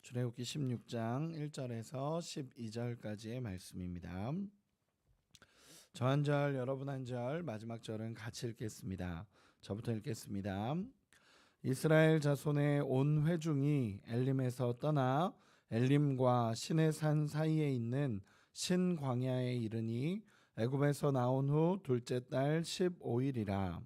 출애굽기 16장 1절에서 12절까지의 말씀입니다. 저 한 절, 여러분 한 절, 마지막 절은 같이 읽겠습니다. 저부터 읽겠습니다. 이스라엘 자손의 온 회중이 엘림에서 떠나 엘림과 신의 산 사이에 있는 신광야에 이르니 애굽에서 나온 후 둘째 달 15일이라.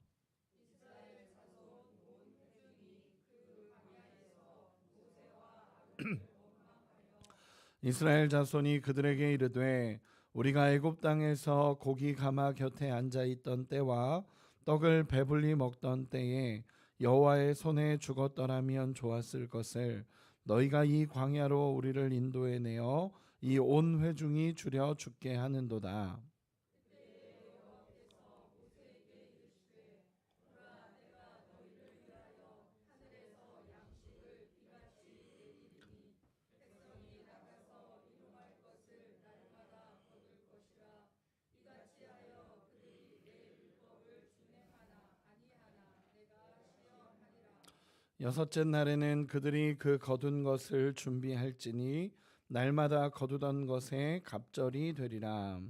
이스라엘 자손이 그들에게 이르되 우리가 애굽 땅에서 고기 가마 곁에 앉아 있던 때와 떡을 배불리 먹던 때에 여호와의 손에 죽었더라면 좋았을 것을 너희가 이 광야로 우리를 인도해 내어 이 온 회중이 주려 죽게 하는도다. 여섯째 날에는 그들이 그 거둔 것을 준비할지니 날마다 거두던 것에 갑절이 되리라.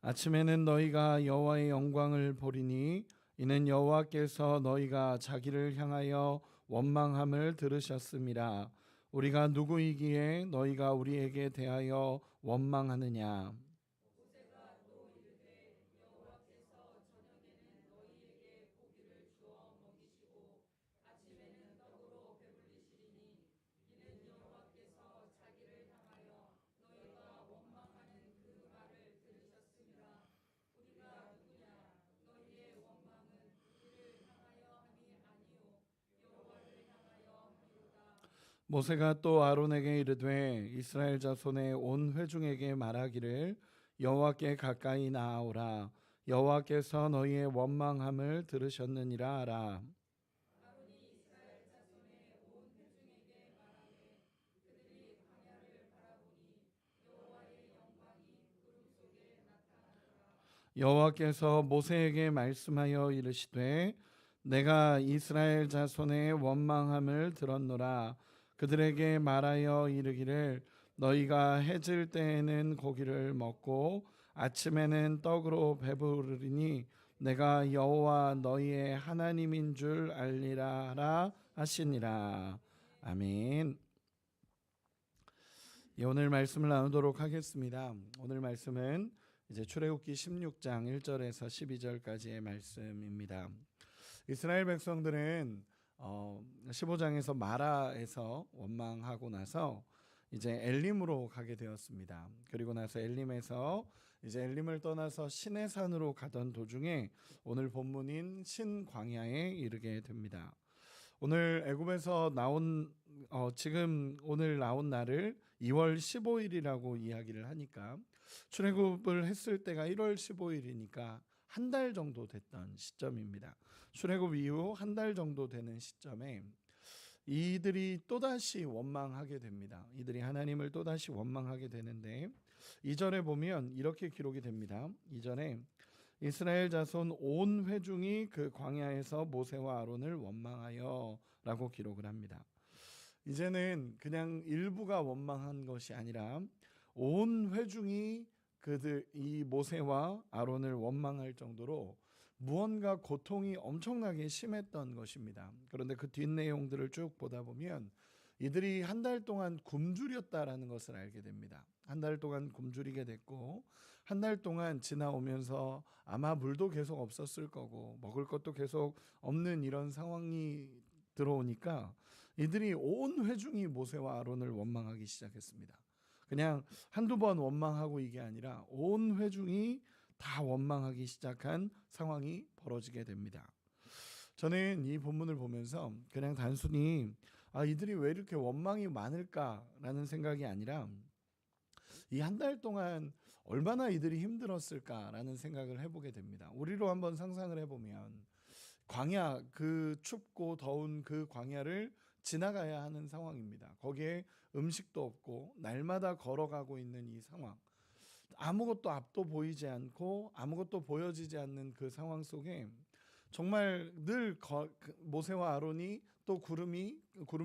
아침에는 너희가 여호와의 영광을 보리니 이는 여호와께서 너희가 자기를 향하여 원망함을 들으셨음이라. 우리가 누구이기에 너희가 우리에게 대하여 원망하느냐. 모세가 또 아론에게 이르되 이스라엘 자손의 온 회중에게 말하기를 여호와께 가까이 나아오라. 여호와께서 너희의 원망함을 들으셨느니라 하라. 여호와께서 모세에게 말씀하여 이르시되 내가 이스라엘 자손의 원망함을 들었노라. 그들에게 말하여 이르기를 너희가 해질 때에는 고기를 먹고 아침에는 떡으로 배부르리니 내가 여호와 너희의 하나님인 줄 알리라 하라 하시니라. 아멘. 오늘 말씀을 나누도록 하겠습니다. 오늘 말씀은 이제 출애굽기 16장 1절에서 12절까지의 말씀입니다. 이스라엘 백성들은 15장에서 마라에서 원망하고 나서 이제 엘림으로 가게 되었습니다. 그리고 나서 엘림에서 이제 엘림을 떠나서 신의 산으로 가던 도중에 오늘 본문인 신광야에 이르게 됩니다. 오늘 애굽에서 나온 지금 오늘 나온 날을 2월 15일이라고 이야기를 하니까 출애굽을 했을 때가 1월 15일이니까 한 달 정도 됐던 시점입니다. 출애굽 이후 한 달 정도 되는 시점에 이들이 또다시 원망하게 됩니다. 이들이 하나님을 또다시 원망하게 되는데 2절에 보면 이렇게 기록이 됩니다. 2절에 이스라엘 자손 온 회중이 그 광야에서 모세와 아론을 원망하여 라고 기록을 합니다. 이제는 그냥 일부가 원망한 것이 아니라 온 회중이 그들 이 모세와 아론을 원망할 정도로 무언가 고통이 엄청나게 심했던 것입니다. 그런데 그 뒷내용들을 쭉 보다 보면 이들이 한 달 동안 굶주렸다라는 것을 알게 됩니다. 한 달 동안 굶주리게 됐고 한 달 동안 지나오면서 아마 물도 계속 없었을 거고 먹을 것도 계속 없는 이런 상황이 들어오니까 이들이 온 회중이 모세와 아론을 원망하기 시작했습니다. 그냥 한두 번 원망하고 이게 아니라 온 회중이 다 원망하기 시작한 상황이 벌어지게 됩니다. 저는 이 본문을 보면서 그냥 단순히 이들이 왜 이렇게 원망이 많을까라는 생각이 아니라 이 한 달 동안 얼마나 이들이 힘들었을까라는 생각을 해보게 됩니다. 우리로 한번 상상을 해보면 광야, 그 춥고 더운 그 광야를 지나가야 하는 상황입니다. 거기에 음식도 없고 날마다 걸어가고 있는 이 상황. 아무것도 앞도 보이지 않고 아무것도 보여지지 않는 그 상황 속에 정말 늘 모세와 아론이 또 구름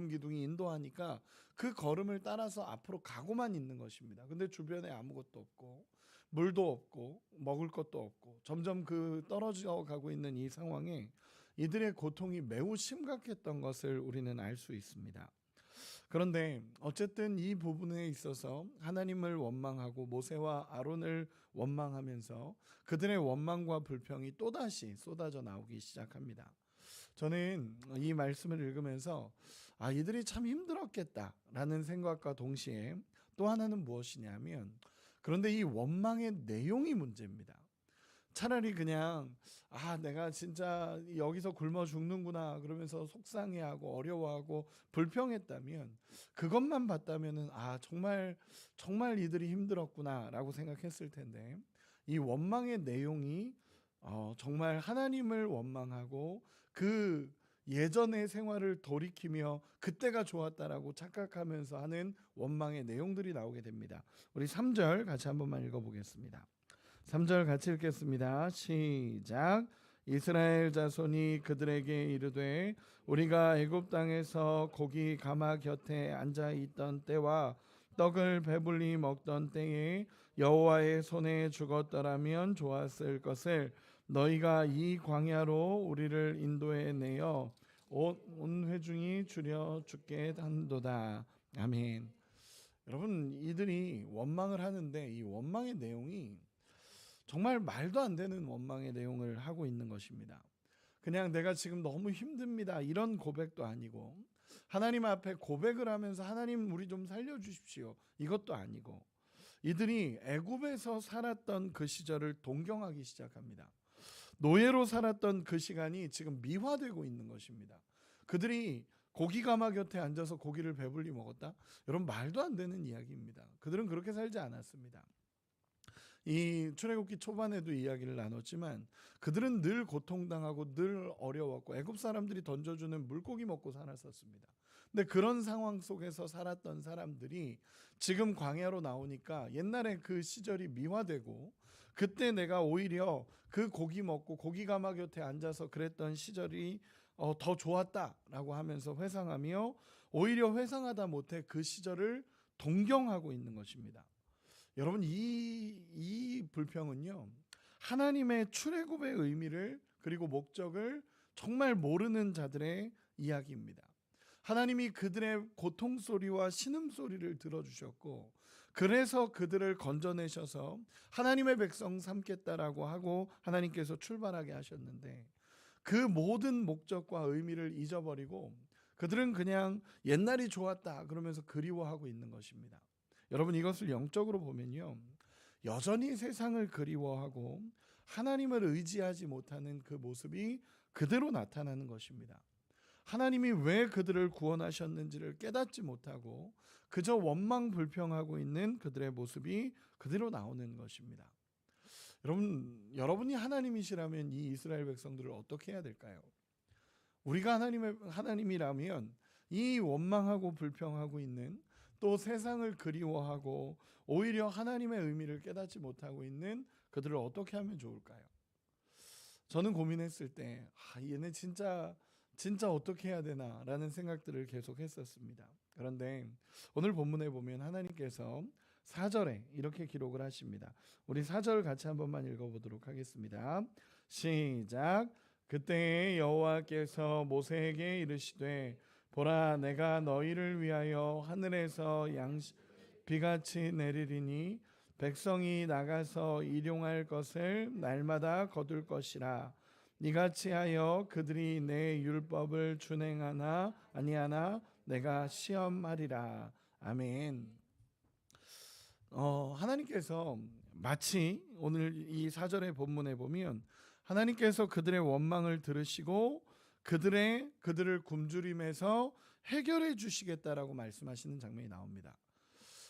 기둥이 인도하니까 그 걸음을 따라서 앞으로 가고만 있는 것입니다. 근데 주변에 아무것도 없고 물도 없고 먹을 것도 없고 점점 그 떨어져 가고 있는 이 상황에 이들의 고통이 매우 심각했던 것을 우리는 알 수 있습니다. 그런데 어쨌든 이 부분에 있어서 하나님을 원망하고 모세와 아론을 원망하면서 그들의 원망과 불평이 또다시 쏟아져 나오기 시작합니다. 저는 이 말씀을 읽으면서 이들이 참 힘들었겠다라는 생각과 동시에 또 하나는 무엇이냐면, 그런데 이 원망의 내용이 문제입니다. 차라리 그냥 내가 진짜 여기서 굶어 죽는구나 그러면서 속상해하고 어려워하고 불평했다면, 그것만 봤다면은 정말 정말 이들이 힘들었구나라고 생각했을 텐데, 이 원망의 내용이 정말 하나님을 원망하고 그 예전의 생활을 돌이키며 그때가 좋았다라고 착각하면서 하는 원망의 내용들이 나오게 됩니다. 우리 3절 같이 한번만 읽어보겠습니다. 3절 같이 읽겠습니다. 시작. 이스라엘 자손이 그들에게 이르되 우리가 애굽 땅에서 고기 가마 곁에 앉아 있던 때와 떡을 배불리 먹던 때에 여호와의 손에 죽었더라면 좋았을 것을 너희가 이 광야로 우리를 인도해 내어 온 회중이 줄여 죽게 한도다. 아멘. 여러분, 이들이 원망을 하는데 이 원망의 내용이 정말 말도 안 되는 원망의 내용을 하고 있는 것입니다. 그냥 내가 지금 너무 힘듭니다 이런 고백도 아니고, 하나님 앞에 고백을 하면서 하나님 우리 좀 살려주십시오 이것도 아니고, 이들이 애굽에서 살았던 그 시절을 동경하기 시작합니다. 노예로 살았던 그 시간이 지금 미화되고 있는 것입니다. 그들이 고기 가마 곁에 앉아서 고기를 배불리 먹었다? 여러분, 말도 안 되는 이야기입니다. 그들은 그렇게 살지 않았습니다. 이 출애굽기 초반에도 이야기를 나눴지만 그들은 늘 고통당하고 늘 어려웠고 애굽 사람들이 던져주는 물고기 먹고 살았었습니다. 근데 그런 상황 속에서 살았던 사람들이 지금 광야로 나오니까 옛날에 그 시절이 미화되고, 그때 내가 오히려 그 고기 먹고 고기 가마 곁에 앉아서 그랬던 시절이 더 좋았다라고 하면서 회상하며, 오히려 회상하다 못해 그 시절을 동경하고 있는 것입니다. 여러분, 이 불평은요, 하나님의 출애굽의 의미를 그리고 목적을 정말 모르는 자들의 이야기입니다. 하나님이 그들의 고통 소리와 신음 소리를 들어주셨고, 그래서 그들을 건져내셔서 하나님의 백성 삼겠다라고 하고 하나님께서 출발하게 하셨는데, 그 모든 목적과 의미를 잊어버리고 그들은 그냥 옛날이 좋았다 그러면서 그리워하고 있는 것입니다. 여러분, 이것을 영적으로 보면요, 여전히 세상을 그리워하고 하나님을 의지하지 못하는 그 모습이 그대로 나타나는 것입니다. 하나님이 왜 그들을 구원하셨는지를 깨닫지 못하고 그저 원망 불평하고 있는 그들의 모습이 그대로 나오는 것입니다. 여러분이 하나님이시라면 이 이스라엘 백성들을 어떻게 해야 될까요? 우리가 하나님이라면 이 원망하고 불평하고 있는, 또 세상을 그리워하고 오히려 하나님의 의미를 깨닫지 못하고 있는 그들을 어떻게 하면 좋을까요? 저는 고민했을 때 얘네 진짜 어떻게 해야 되나라는 생각들을 계속 했었습니다. 그런데 오늘 본문에 보면 하나님께서 4절에 이렇게 기록을 하십니다. 우리 4절 같이 한 번만 읽어보도록 하겠습니다. 시작. 그때 여호와께서 모세에게 이르시되 보라, 내가 너희를 위하여 하늘에서 비같이 내리리니 백성이 나가서 일용할 것을 날마다 거둘 것이라. 이같이 하여 그들이 내 율법을 준행하나 아니하나 내가 시험하리라. 아멘. 하나님께서 마치 오늘 이 4절의 본문에 보면 하나님께서 그들의 원망을 들으시고 그들을 굶주림에서 해결해 주시겠다라고 말씀하시는 장면이 나옵니다.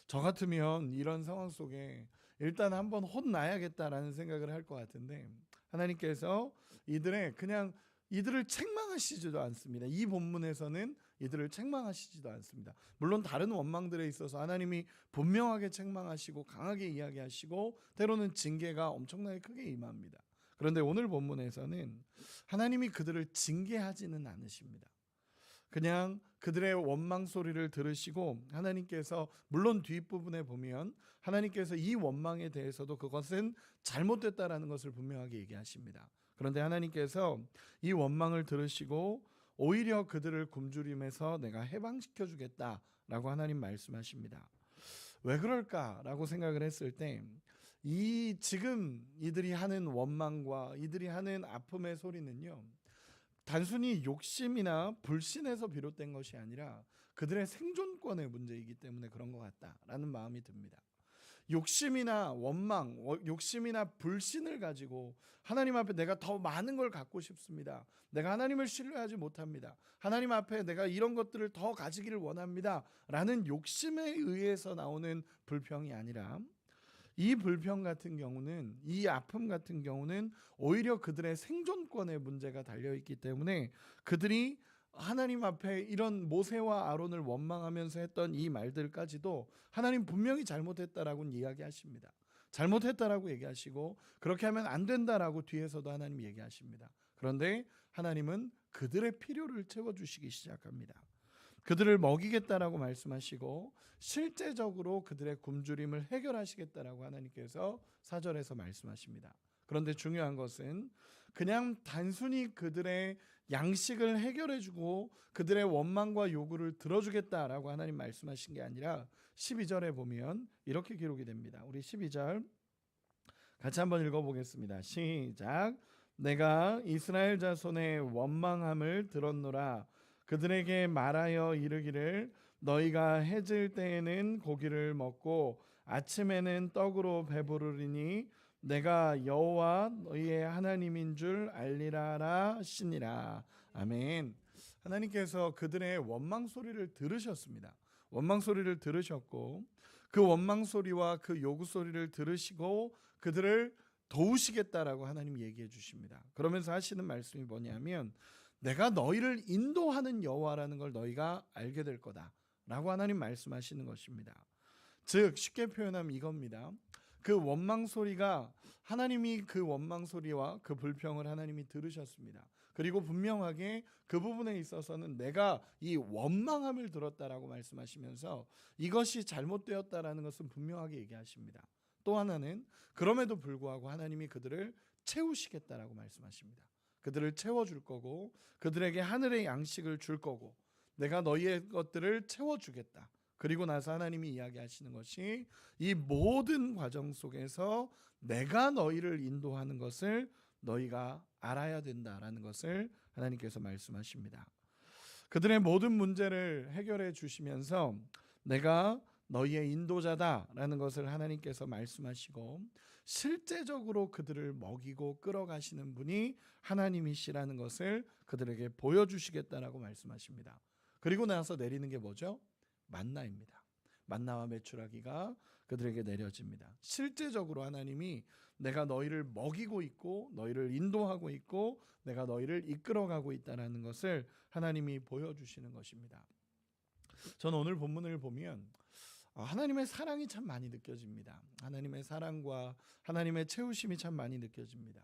저 같으면 이런 상황 속에 일단 한번 혼나야겠다라는 생각을 할 것 같은데, 하나님께서 이들을 책망하시지도 않습니다. 이 본문에서는 이들을 책망하시지도 않습니다. 물론 다른 원망들에 있어서 하나님이 분명하게 책망하시고 강하게 이야기하시고 때로는 징계가 엄청나게 크게 임합니다. 그런데 오늘 본문에서는 하나님이 그들을 징계하지는 않으십니다. 그냥 그들의 원망 소리를 들으시고 하나님께서, 물론 뒷부분에 보면 하나님께서 이 원망에 대해서도 그것은 잘못됐다라는 것을 분명하게 얘기하십니다. 그런데 하나님께서 이 원망을 들으시고 오히려 그들을 굶주림에서 내가 해방시켜 주겠다라고 하나님 말씀하십니다. 왜 그럴까라고 생각을 했을 때, 이 지금 이들이 하는 원망과 이들이 하는 아픔의 소리는요, 단순히 욕심이나 불신에서 비롯된 것이 아니라 그들의 생존권의 문제이기 때문에 그런 것 같다라는 마음이 듭니다. 욕심이나 원망, 욕심이나 불신을 가지고 하나님 앞에 내가 더 많은 걸 갖고 싶습니다. 내가 하나님을 신뢰하지 못합니다. 하나님 앞에 내가 이런 것들을 더 가지기를 원합니다. 라는 욕심에 의해서 나오는 불평이 아니라, 이 불평 같은 경우는, 이 아픔 같은 경우는 오히려 그들의 생존권의 문제가 달려있기 때문에 그들이 하나님 앞에 이런 모세와 아론을 원망하면서 했던 이 말들까지도 하나님 분명히 잘못했다라고 이야기하십니다. 잘못했다라고 얘기하시고 그렇게 하면 안 된다라고 뒤에서도 하나님 얘기하십니다. 그런데 하나님은 그들의 필요를 채워주시기 시작합니다. 그들을 먹이겠다라고 말씀하시고 실제적으로 그들의 굶주림을 해결하시겠다라고 하나님께서 4절에서 말씀하십니다. 그런데 중요한 것은 그냥 단순히 그들의 양식을 해결해주고 그들의 원망과 요구를 들어주겠다라고 하나님 말씀하신 게 아니라 12절에 보면 이렇게 기록이 됩니다. 우리 12절 같이 한번 읽어보겠습니다. 시작. 내가 이스라엘 자손의 원망함을 들었노라. 그들에게 말하여 이르기를 너희가 해질 때에는 고기를 먹고 아침에는 떡으로 배부르리니 내가 여호와 너희의 하나님인 줄 알리라 하시니라. 아멘. 하나님께서 그들의 원망 소리를 들으셨습니다. 원망 소리를 들으셨고 그 원망 소리와 그 요구 소리를 들으시고 그들을 도우시겠다라고 하나님 얘기해 주십니다. 그러면서 하시는 말씀이 뭐냐면 내가 너희를 인도하는 여호와라는 걸 너희가 알게 될 거다라고 하나님 말씀하시는 것입니다. 즉 쉽게 표현하면 이겁니다. 그 원망 소리가, 하나님이 그 원망 소리와 그 불평을 하나님이 들으셨습니다. 그리고 분명하게 그 부분에 있어서는 내가 이 원망함을 들었다라고 말씀하시면서 이것이 잘못되었다라는 것은 분명하게 얘기하십니다. 또 하나는 그럼에도 불구하고 하나님이 그들을 채우시겠다라고 말씀하십니다. 그들을 채워줄 거고 그들에게 하늘의 양식을 줄 거고 내가 너희의 것들을 채워주겠다. 그리고 나서 하나님이 이야기하시는 것이 이 모든 과정 속에서 내가 너희를 인도하는 것을 너희가 알아야 된다라는 것을 하나님께서 말씀하십니다. 그들의 모든 문제를 해결해 주시면서 내가 너희의 인도자다라는 것을 하나님께서 말씀하시고 실제적으로 그들을 먹이고 끌어가시는 분이 하나님이시라는 것을 그들에게 보여주시겠다라고 말씀하십니다. 그리고 나서 내리는 게 뭐죠? 만나입니다. 만나와 메추라기가 그들에게 내려집니다. 실제적으로 하나님이 내가 너희를 먹이고 있고 너희를 인도하고 있고 내가 너희를 이끌어가고 있다는 것을 하나님이 보여주시는 것입니다. 저는 오늘 본문을 보면 하나님의 사랑이 참 많이 느껴집니다. 하나님의 사랑과 하나님의 채우심이 참 많이 느껴집니다.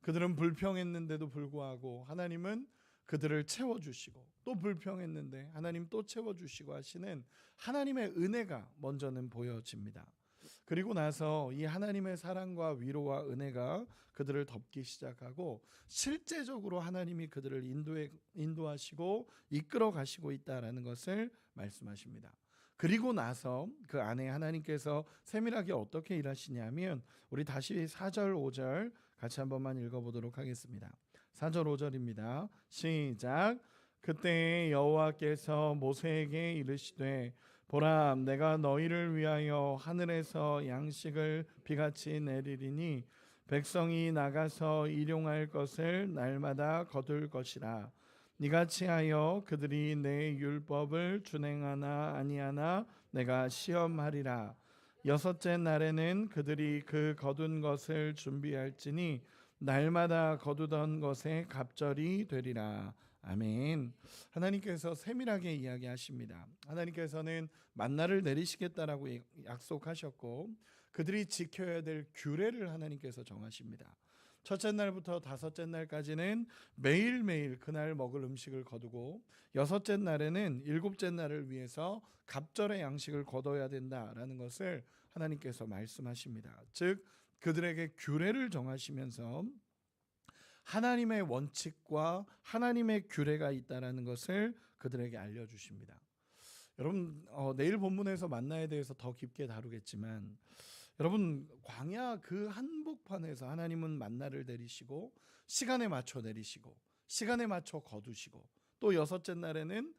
그들은 불평했는데도 불구하고 하나님은 그들을 채워주시고 또 불평했는데 하나님 또 채워주시고 하시는 하나님의 은혜가 먼저는 보여집니다. 그리고 나서 이 하나님의 사랑과 위로와 은혜가 그들을 덮기 시작하고 실제적으로 하나님이 그들을 인도하시고 이끌어 가시고 있다라는 것을 말씀하십니다. 그리고 나서 그 안에 하나님께서 세밀하게 어떻게 일하시냐면 우리 다시 4절 5절 같이 한 번만 읽어보도록 하겠습니다. 4절 5절입니다. 시작. 그때 여호와께서 모세에게 이르시되 보라 내가 너희를 위하여 하늘에서 양식을 비같이 내리리니 백성이 나가서 일용할 것을 날마다 거둘 것이라. 이같이 하여 그들이 내 율법을 준행하나 아니하나 내가 시험하리라. 여섯째 날에는 그들이 그 거둔 것을 준비할지니 날마다 거두던 것에 갑절이 되리라. 아멘. 하나님께서 세밀하게 이야기하십니다. 하나님께서는 만나를 내리시겠다라고 약속하셨고 그들이 지켜야 될 규례를 하나님께서 정하십니다. 첫째 날부터 다섯째 날까지는 매일매일 그날 먹을 음식을 거두고 여섯째 날에는 일곱째 날을 위해서 갑절의 양식을 거둬야 된다라는 것을 하나님께서 말씀하십니다. 즉 그들에게 규례를 정하시면서 하나님의 원칙과 하나님의 규례가 있다라는 것을 그들에게 알려주십니다. 여러분 내일 본문에서 만나에 대해서 더 깊게 다루겠지만 여러분 광야 그 한복판에서 하나님은 만나를 내리시고 시간에 맞춰 내리시고 시간에 맞춰 거두시고 또 여섯째 날에는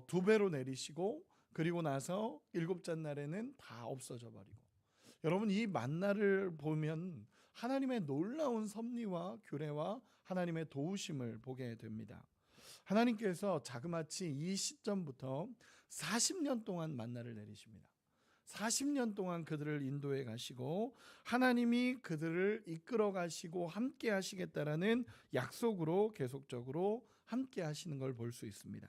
두 배로 내리시고 그리고 나서 일곱째 날에는 다 없어져 버리고 여러분 이 만나를 보면 하나님의 놀라운 섭리와 규례와 하나님의 도우심을 보게 됩니다. 하나님께서 자그마치 이 시점부터 40년 동안 만나를 내리십니다. 40년 동안 그들을 인도해 가시고 하나님이 그들을 이끌어 가시고 함께 하시겠다라는 약속으로 계속적으로 함께 하시는 걸 볼 수 있습니다.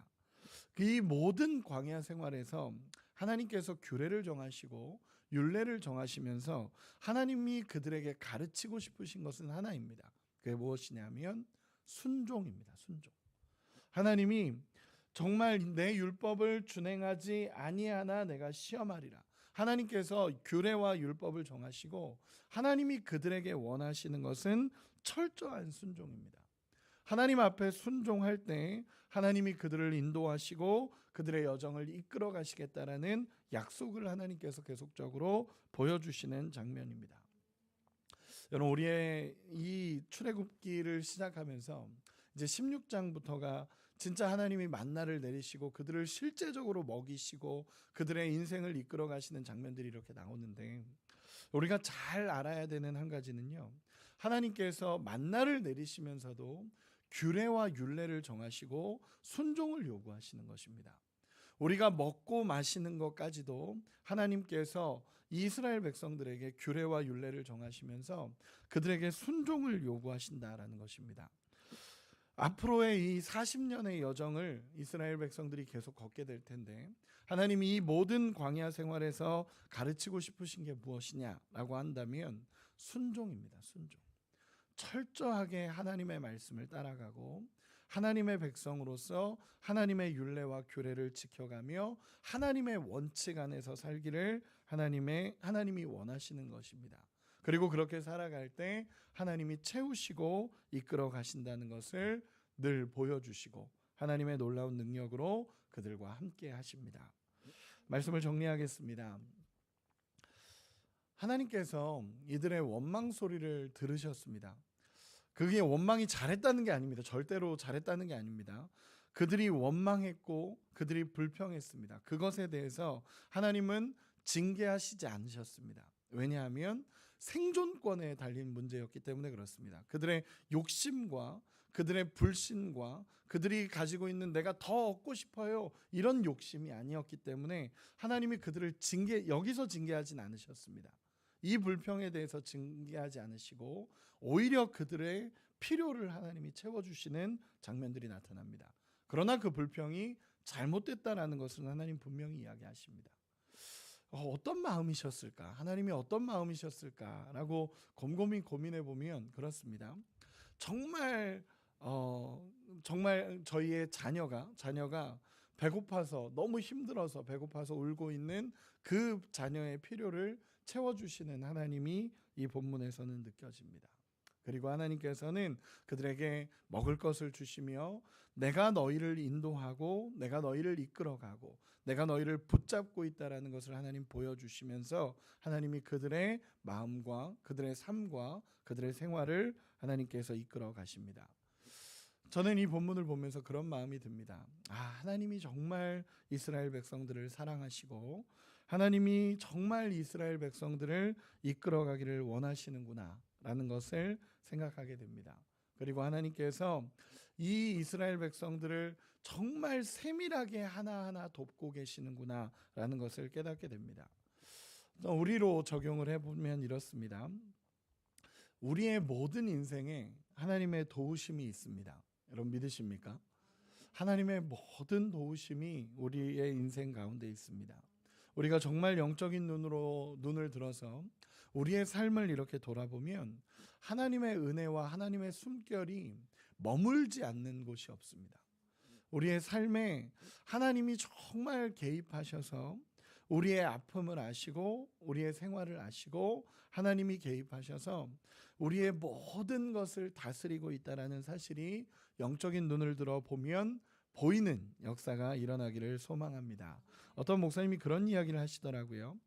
이 모든 광야 생활에서 하나님께서 규례를 정하시고 율례를 정하시면서 하나님이 그들에게 가르치고 싶으신 것은 하나입니다. 그게 무엇이냐면 순종입니다. 순종. 하나님이 정말 내 율법을 준행하지 아니하나 내가 시험하리라. 하나님께서 규례와 율법을 정하시고 하나님이 그들에게 원하시는 것은 철저한 순종입니다. 하나님 앞에 순종할 때 하나님이 그들을 인도하시고 그들의 여정을 이끌어 가시겠다라는 약속을 하나님께서 계속적으로 보여주시는 장면입니다. 여러분 우리의 이 출애굽기를 시작하면서 이제 16장부터가 진짜 하나님이 만나를 내리시고 그들을 실제적으로 먹이시고 그들의 인생을 이끌어 가시는 장면들이 이렇게 나오는데 우리가 잘 알아야 되는 한 가지는요. 하나님께서 만나를 내리시면서도 규례와 율례를 정하시고 순종을 요구하시는 것입니다. 우리가 먹고 마시는 것까지도 하나님께서 이스라엘 백성들에게 규례와 율례를 정하시면서 그들에게 순종을 요구하신다라는 것입니다. 앞으로의 이 40년의 여정을 이스라엘 백성들이 계속 걷게 될 텐데 하나님이 이 모든 광야 생활에서 가르치고 싶으신 게 무엇이냐라고 한다면 순종입니다. 순종. 철저하게 하나님의 말씀을 따라가고 하나님의 백성으로서 하나님의 율례와 규례를 지켜가며 하나님의 원칙 안에서 살기를 하나님이 원하시는 것입니다. 그리고 그렇게 살아갈 때 하나님이 채우시고 이끌어 가신다는 것을 늘 보여주시고 하나님의 놀라운 능력으로 그들과 함께 하십니다. 말씀을 정리하겠습니다. 하나님께서 이들의 원망 소리를 들으셨습니다. 그게 원망이 잘했다는 게 아닙니다. 절대로 잘했다는 게 아닙니다. 그들이 원망했고 그들이 불평했습니다. 그것에 대해서 하나님은 징계하시지 않으셨습니다. 왜냐하면 생존권에 달린 문제였기 때문에 그렇습니다. 그들의 욕심과 그들의 불신과 그들이 가지고 있는 내가 더 얻고 싶어요 이런 욕심이 아니었기 때문에 하나님이 그들을 여기서 징계하진 않으셨습니다. 이 불평에 대해서 징계하지 않으시고 오히려 그들의 필요를 하나님이 채워주시는 장면들이 나타납니다. 그러나 그 불평이 잘못됐다라는 것은 하나님 분명히 이야기하십니다. 어떤 마음이셨을까? 하나님이 어떤 마음이셨을까라고 곰곰이 고민해 보면 그렇습니다. 정말 저희의 자녀가 배고파서 너무 힘들어서 배고파서 울고 있는 그 자녀의 필요를 채워주시는 하나님이 이 본문에서는 느껴집니다. 그리고 하나님께서는 그들에게 먹을 것을 주시며 내가 너희를 인도하고 내가 너희를 이끌어가고 내가 너희를 붙잡고 있다라는 것을 하나님 보여주시면서 하나님이 그들의 마음과 그들의 삶과 그들의 생활을 하나님께서 이끌어 가십니다. 저는 이 본문을 보면서 그런 마음이 듭니다. 하나님이 정말 이스라엘 백성들을 사랑하시고 하나님이 정말 이스라엘 백성들을 이끌어 가기를 원하시는구나 라는 것을 생각하게 됩니다. 그리고 하나님께서 이 이스라엘 백성들을 정말 세밀하게 하나하나 돕고 계시는구나 라는 것을 깨닫게 됩니다. 우리로 적용을 해보면 이렇습니다. 우리의 모든 인생에 하나님의 도우심이 있습니다. 여러분 믿으십니까? 하나님의 모든 도우심이 우리의 인생 가운데 있습니다. 우리가 정말 영적인 눈을 들어서 우리의 삶을 이렇게 돌아보면 하나님의 은혜와 하나님의 숨결이 머물지 않는 곳이 없습니다. 우리의 삶에 하나님이 정말 개입하셔서 우리의 아픔을 아시고 우리의 생활을 아시고 하나님이 개입하셔서 우리의 모든 것을 다스리고 있다는 사실이 영적인 눈을 들어 보면 보이는 역사가 일어나기를 소망합니다. 어떤 목사님이 그런 이야기를 하시더라고요.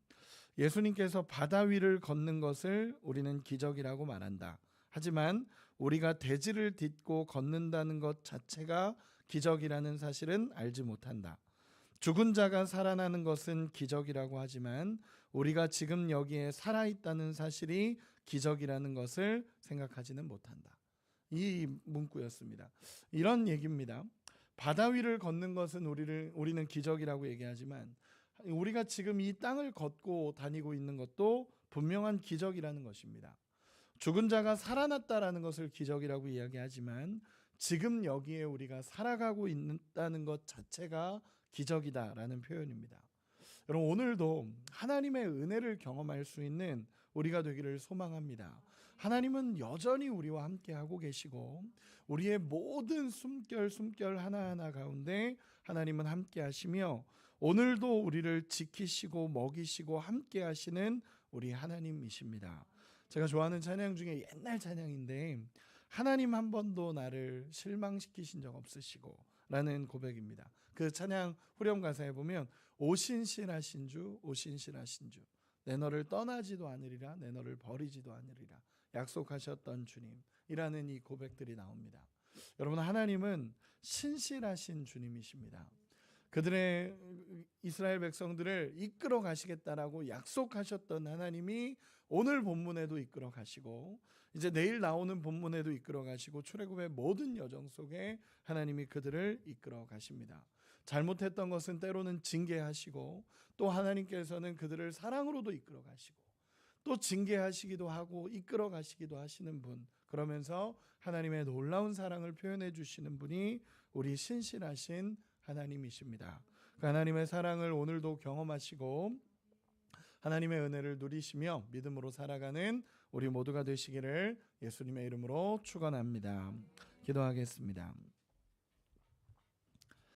예수님께서 바다 위를 걷는 것을 우리는 기적이라고 말한다. 하지만 우리가 대지를 딛고 걷는다는 것 자체가 기적이라는 사실은 알지 못한다. 죽은 자가 살아나는 것은 기적이라고 하지만 우리가 지금 여기에 살아있다는 사실이 기적이라는 것을 생각하지는 못한다. 이 문구였습니다. 이런 얘기입니다. 바다 위를 걷는 것은 우리는 기적이라고 얘기하지만 우리가 지금 이 땅을 걷고 다니고 있는 것도 분명한 기적이라는 것입니다. 죽은 자가 살아났다라는 것을 기적이라고 이야기하지만 지금 여기에 우리가 살아가고 있다는 것 자체가 기적이다라는 표현입니다. 여러분, 오늘도 하나님의 은혜를 경험할 수 있는 우리가 되기를 소망합니다. 하나님은 여전히 우리와 함께 하고 계시고 우리의 모든 숨결 하나하나 가운데 하나님은 함께 하시며 오늘도 우리를 지키시고 먹이시고 함께 하시는 우리 하나님이십니다. 제가 좋아하는 찬양 중에 옛날 찬양인데 하나님 한 번도 나를 실망시키신 적 없으시고 라는 고백입니다. 그 찬양 후렴 가사에 보면 오신실하신 주 오신실하신 주 내 너를 떠나지도 않으리라 내 너를 버리지도 않으리라 약속하셨던 주님이라는 이 고백들이 나옵니다. 여러분, 하나님은 신실하신 주님이십니다. 그들의 이스라엘 백성들을 이끌어 가시겠다라고 약속하셨던 하나님이 오늘 본문에도 이끌어 가시고 이제 내일 나오는 본문에도 이끌어 가시고 출애굽의 모든 여정 속에 하나님이 그들을 이끌어 가십니다. 잘못했던 것은 때로는 징계하시고 또 하나님께서는 그들을 사랑으로도 이끌어 가시고 또 징계하시기도 하고 이끌어 가시기도 하시는 분, 그러면서 하나님의 놀라운 사랑을 표현해 주시는 분이 우리 신실하신 하나님이십니다. 그 하나님의 사랑을 오늘도 경험하시고 하나님의 은혜를 누리시며 믿음으로 살아가는 우리 모두가 되시기를 예수님의 이름으로 축원합니다. 기도하겠습니다.